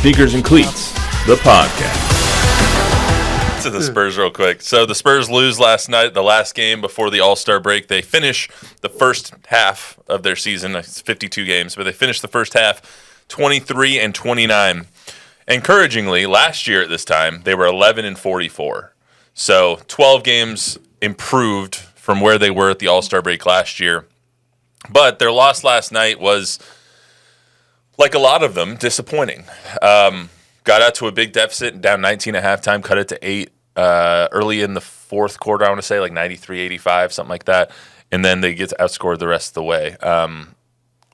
Sneakers and Cleats, the podcast. To the Spurs real quick. So the Spurs lose last night, the last game before the All-Star break. They finish the first half of their season. It's 52 games, but they finished the first half 23-29. Encouragingly, last year at this time, they were 11-44. So 12 games improved from where they were at the All-Star break last year. But their loss last night was, like a lot of them, disappointing. Got out to a big deficit, down 19 at halftime, cut it to 8 early in the fourth quarter, I want to say, like 93-85, something like that. And then they get outscored the rest of the way.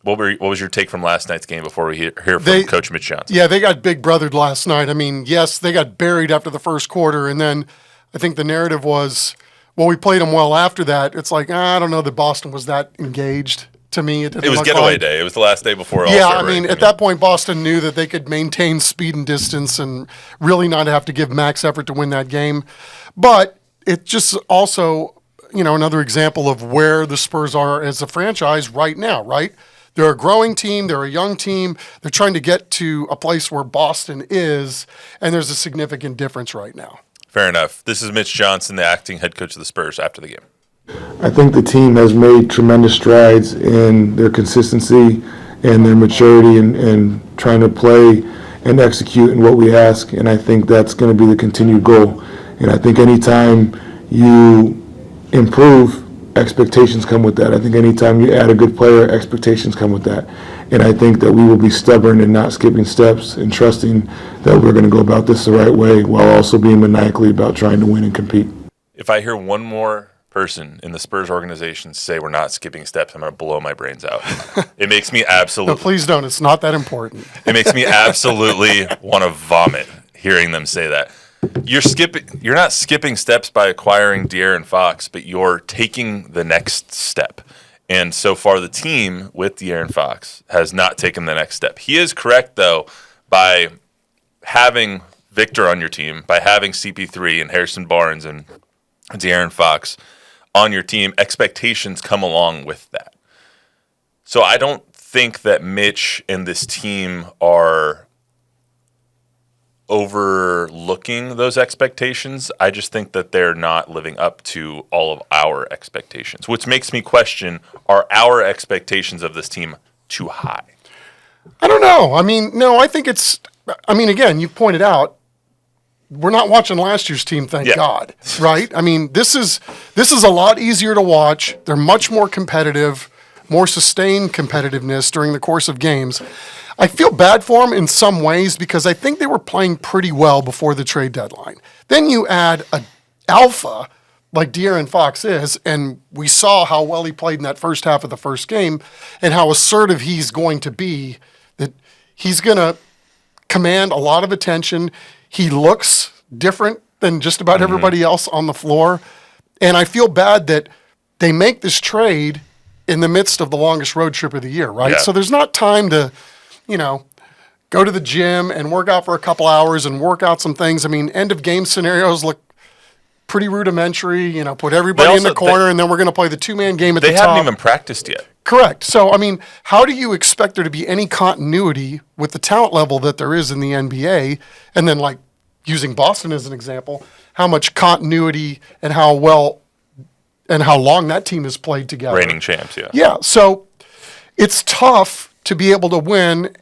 What was your take from last night's game before we hear from Coach Mitch Johnson? Yeah, they got big brothered last night. I mean, yes, they got buried after the first quarter, and then I think the narrative was, well, we played them well after that. It's like, I don't know that Boston was that engaged. To me, it was getaway day. It was the last day before All-Star break. At that point, Boston knew that they could maintain speed and distance and really not have to give max effort to win that game. But it just also, another example of where the Spurs are as a franchise right now, right? They're a growing team. They're a young team. They're trying to get to a place where Boston is, and there's a significant difference right now. Fair enough. This is Mitch Johnson, the acting head coach of the Spurs, after the game. I think the team has made tremendous strides in their consistency and their maturity and trying to play and execute in what we ask, and I think that's going to be the continued goal. And I think anytime you improve, expectations come with that. I think anytime you add a good player, expectations come with that. And I think that we will be stubborn and not skipping steps and trusting that we're going to go about this the right way while also being maniacally about trying to win and compete. If I hear one more person in the Spurs organization say we're not skipping steps, I'm going to blow my brains out. It makes me absolutely... No, please don't. It's not that important. It makes me absolutely want to vomit hearing them say that. You're not skipping steps by acquiring De'Aaron Fox, but you're taking the next step. And so far, the team with De'Aaron Fox has not taken the next step. He is correct, though, by having Victor on your team, by having CP3 and Harrison Barnes and De'Aaron Fox on your team, expectations come along with that. So I don't think that Mitch and this team are overlooking those expectations. I just think that they're not living up to all of our expectations, which makes me question, are our expectations of this team too high? I don't know. I think it's, again, you pointed out, we're not watching last year's team, thank God, right? This is a lot easier to watch. They're much more competitive, more sustained competitiveness during the course of games. I feel bad for them in some ways because I think they were playing pretty well before the trade deadline. Then you add an alpha like De'Aaron Fox is, and we saw how well he played in that first half of the first game and how assertive he's going to be, that he's going to command a lot of attention. He looks different than just about everybody else on the floor. And I feel bad that they make this trade in the midst of the longest road trip of the year, right? Yeah. So there's not time to, go to the gym and work out for a couple hours and work out some things. End of game scenarios look pretty rudimentary, put everybody in the corner and then we're going to play the two-man game at the top. They haven't even practiced yet. Correct. So, how do you expect there to be any continuity with the talent level that there is in the NBA? And then, using Boston as an example, how much continuity and how well and how long that team has played together. Reigning champs, yeah. Yeah. So, it's tough to be able to win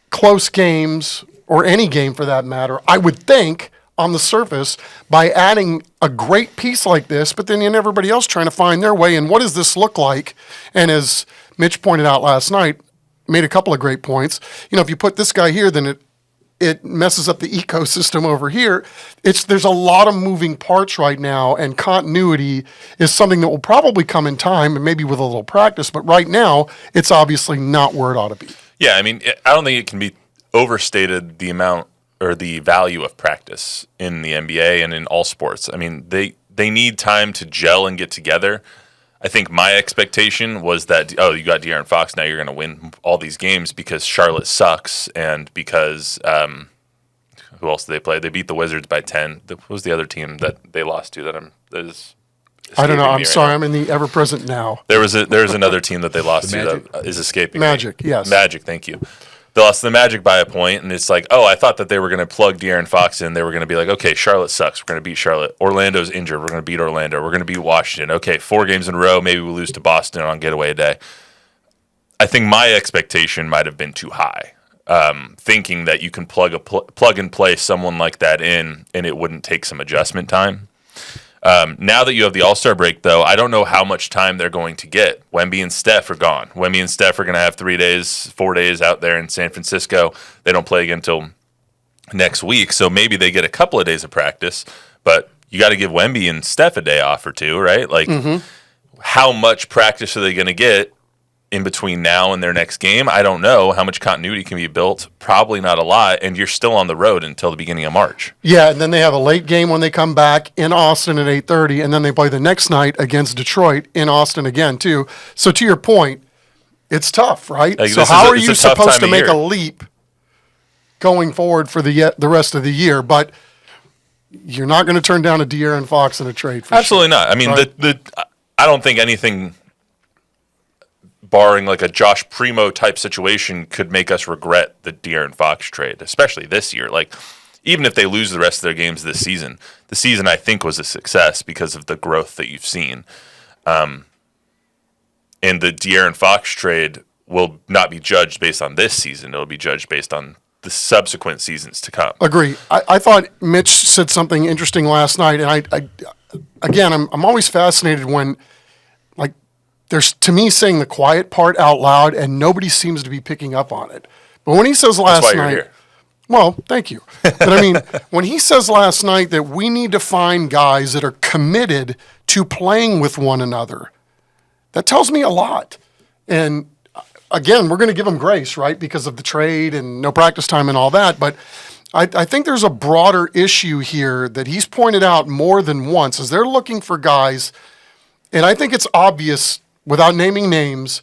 close games, or any game for that matter, I would think, on the surface, by adding a great piece like this, but then everybody else trying to find their way, and what does this look like? And as Mitch pointed out last night, made a couple of great points. If you put this guy here, then it messes up the ecosystem over here. There's a lot of moving parts right now, and continuity is something that will probably come in time and maybe with a little practice, but right now, it's obviously not where it ought to be. Yeah, I don't think it can be overstated the amount or the value of practice in the NBA and in all sports. They need time to gel and get together. I think my expectation was that, you got De'Aaron Fox, now you're going to win all these games because Charlotte sucks and because who else did they play? They beat the Wizards by 10. What was the other team that they lost to that is I don't know. I'm sorry. I'm in the ever-present now. There was another team that they lost to that is escaping Magic, me. Yes. Magic, thank you. They lost the Magic by a point, and it's like, oh, I thought that they were going to plug De'Aaron Fox in. They were going to be like, okay, Charlotte sucks. We're going to beat Charlotte. Orlando's injured. We're going to beat Orlando. We're going to beat Washington. Okay, 4 games in a row. Maybe we lose to Boston on getaway day. I think my expectation might have been too high, thinking that you can plug and play someone like that in, and it wouldn't take some adjustment time. Now that you have the All-Star break, though, I don't know how much time they're going to get. Wemby and Steph are gone. Wemby and Steph are going to have 4 days out there in San Francisco. They don't play again until next week, so maybe they get a couple of days of practice. But you got to give Wemby and Steph a day off or two, right? Like, how much practice are they going to get in between now and their next game? I don't know. How much continuity can be built? Probably not a lot, and you're still on the road until the beginning of March. Yeah, and then they have a late game when they come back in Austin at 8:30, and then they play the next night against Detroit in Austin again, too. So to your point, it's tough, right? Like, so how are you supposed to make a leap going forward for the rest of the year? But you're not going to turn down a De'Aaron Fox in a trade for Absolutely sure, not. I mean, right? I don't think anything barring like a Josh Primo type situation could make us regret the De'Aaron Fox trade, especially this year. Like, even if they lose the rest of their games this season, the season I think was a success because of the growth that you've seen. And the De'Aaron Fox trade will not be judged based on this season. It'll be judged based on the subsequent seasons to come. Agree. I thought Mitch said something interesting last night, and I'm always fascinated when, like, there's, to me, saying the quiet part out loud, and nobody seems to be picking up on it. But when he says last That's why night, you're here. well, thank you. But I mean, when he says last night that we need to find guys that are committed to playing with one another, that tells me a lot. And again, we're going to give him grace, right, because of the trade and no practice time and all that. But I think there's a broader issue here that he's pointed out more than once, is they're looking for guys, and I think it's obvious without naming names,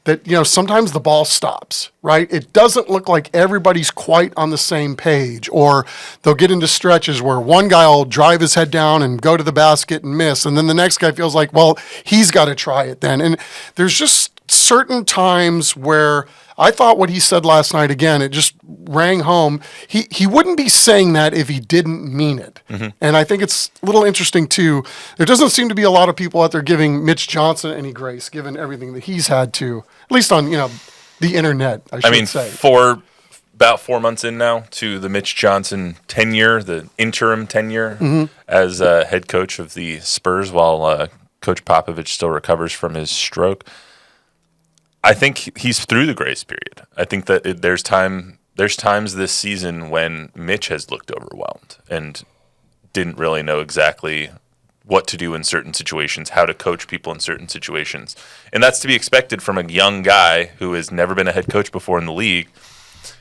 that, sometimes the ball stops, right? It doesn't look like everybody's quite on the same page, or they'll get into stretches where one guy will drive his head down and go to the basket and miss, and then the next guy feels like, well, he's got to try it then. And there's just certain times where I thought what he said last night, again, it just rang home. He wouldn't be saying that if he didn't mean it. Mm-hmm. And I think it's a little interesting, too. There doesn't seem to be a lot of people out there giving Mitch Johnson any grace, given everything that he's had to, at least on, the internet, I should say. For about 4 months in now to the Mitch Johnson tenure, the interim tenure as head coach of the Spurs while Coach Popovich still recovers from his stroke, I think he's through the grace period. I think that there's times this season when Mitch has looked overwhelmed and didn't really know exactly what to do in certain situations, how to coach people in certain situations. And that's to be expected from a young guy who has never been a head coach before in the league.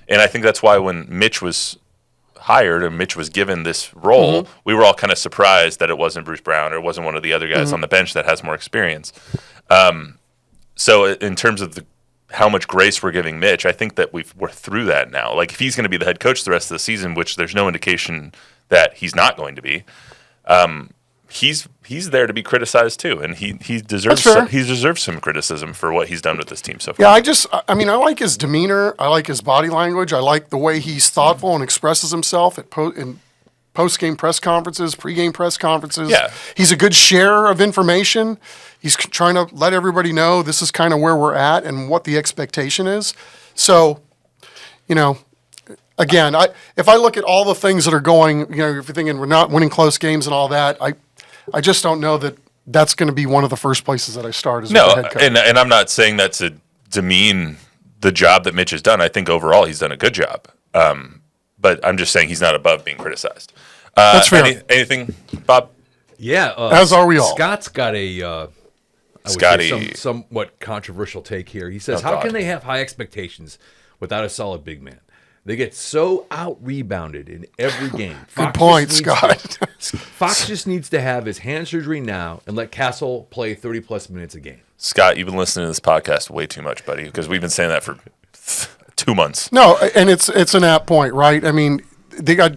And I think that's why when Mitch was hired and Mitch was given this role, we were all kind of surprised that it wasn't Bruce Brown or it wasn't one of the other guys on the bench that has more experience. So in terms of how much grace we're giving Mitch, I think that we're through that now. Like, if he's going to be the head coach the rest of the season, which there's no indication that he's not going to be, he's there to be criticized too, and he deserves some criticism for what he's done with this team so far. Yeah, I like his demeanor. I like his body language. I like the way he's thoughtful and expresses himself in post-game press conferences, pre-game press conferences. Yeah. He's a good sharer of information. He's trying to let everybody know this is kind of where we're at and what the expectation is. So, again, if I look at all the things that are going, if you're thinking we're not winning close games and all that, I just don't know that that's going to be one of the first places that I start as a head coach. And I'm not saying that to demean the job that Mitch has done. I think overall he's done a good job. But I'm just saying he's not above being criticized. That's fair. Anything, Bob? Yeah. As are we all. Scott's got a somewhat controversial take here. He says, how can they have high expectations without a solid big man? They get so out-rebounded in every game. Good point, Scott. Fox just needs to have his hand surgery now and let Castle play 30-plus minutes a game. Scott, you've been listening to this podcast way too much, buddy, because we've been saying that for 2 months. No, and it's an apt point, right? I mean, they got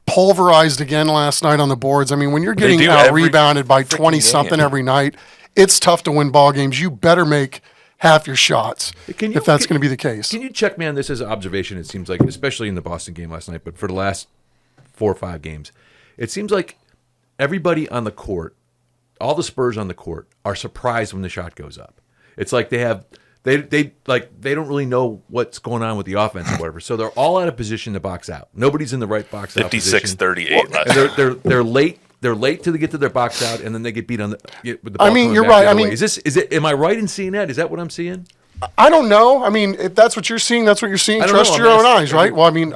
pulverized again last night on the boards. I mean, when you're getting out-rebounded by 20-something every night, it's tough to win ball games. You better make half your shots Can if that's going to be the case. Can you check me on this as an observation? It seems like, especially in the Boston game last night, but for the last 4 or 5 games, it seems like everybody on the court, all the Spurs on the court, are surprised when the shot goes up. It's like they don't really know what's going on with the offense or whatever. So they're all out of position to box out. Nobody's in the right box out position. 56-38 last night. They're late. They're late to get to their box out, and then they get beat with the ball. I mean, you're back right. the I other mean, way. Am I right in seeing that? Is that what I'm seeing? I don't know. I mean, if that's what you're seeing, that's what you're seeing. I don't Trust know. your I'm own asking- eyes, right? Well, I mean,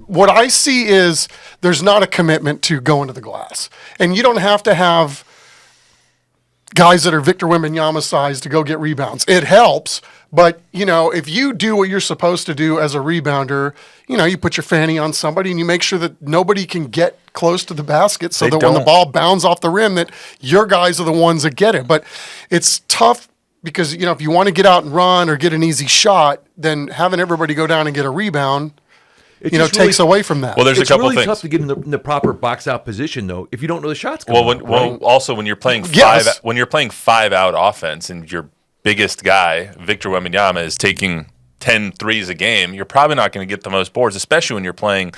what I see is there's not a commitment to go into the glass, and you don't have to have guys that are Victor Wembanyama size to go get rebounds. It helps, but if you do what you're supposed to do as a rebounder, you put your fanny on somebody and you make sure that nobody can get close to the basket, so that when the ball bounds off the rim, that your guys are the ones that get it. But it's tough because if you want to get out and run or get an easy shot, then having everybody go down and get a rebound, takes away from that. Well, there's It's a couple really things. tough to get in the proper box out position though if you don't know the shots coming. Also when you're playing Yes. when you're playing 5-out offense and your biggest guy, Victor Wembanyama, is taking 10 threes a game, you're probably not going to get the most boards, especially when you're playing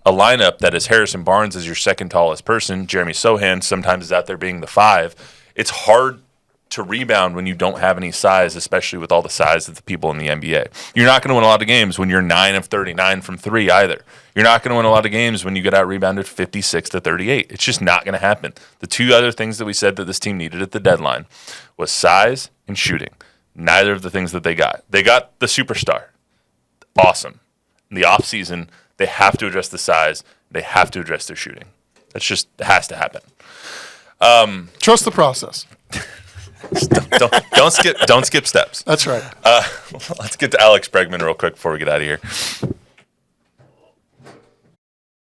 a lineup that is Harrison Barnes as your second tallest person. Jeremy Sohan sometimes is out there being the 5. It's hard to rebound when you don't have any size, especially with all the size of the people in the NBA. You're not going to win a lot of games when you're 9 of 39 from 3 either. You're not going to win a lot of games when you get out rebounded 56-38. It's just not going to happen. The 2 other things that we said that this team needed at the deadline was size and shooting. Neither of the things that they got. They got the superstar. Awesome. In the offseason, they have to address the size. They have to address their shooting. That's just has to happen. Trust the process. Don't skip steps. That's right. Let's get to Alex Bregman real quick before we get out of here.